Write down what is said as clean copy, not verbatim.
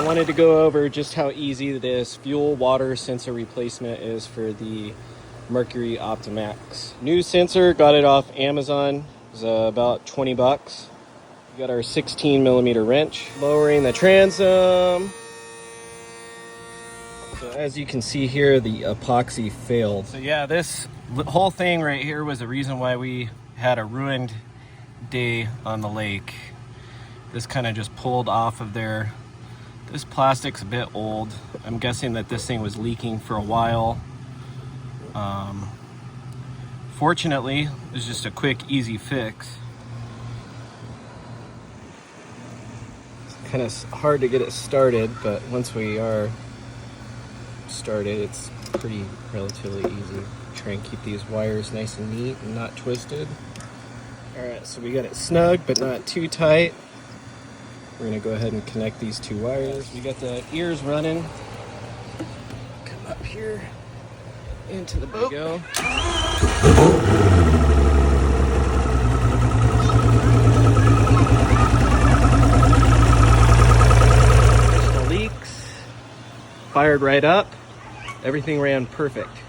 wanted to go over just how easy this fuel water sensor replacement is for the Mercury Optimax. New sensor, got it off Amazon. It was about 20 bucks. We got our 16mm wrench. Lowering the transom. So as you can see here, the epoxy failed. So yeah, this whole thing right here was the reason why we had a ruined day on the lake. This kind of just pulled off of there. This plastic's a bit old. I'm guessing that this thing was leaking for a while. Fortunately, it was just a quick, easy fix. It's kind of hard to get it started, but once we are started, it's relatively easy. Try and keep these wires nice and neat and not twisted. Alright, so we got it snug, but not too tight. We're gonna go ahead and connect these two wires. We got the ears running. Come up here into the boat. There we go. There's no leaks. Fired right up. Everything ran perfect.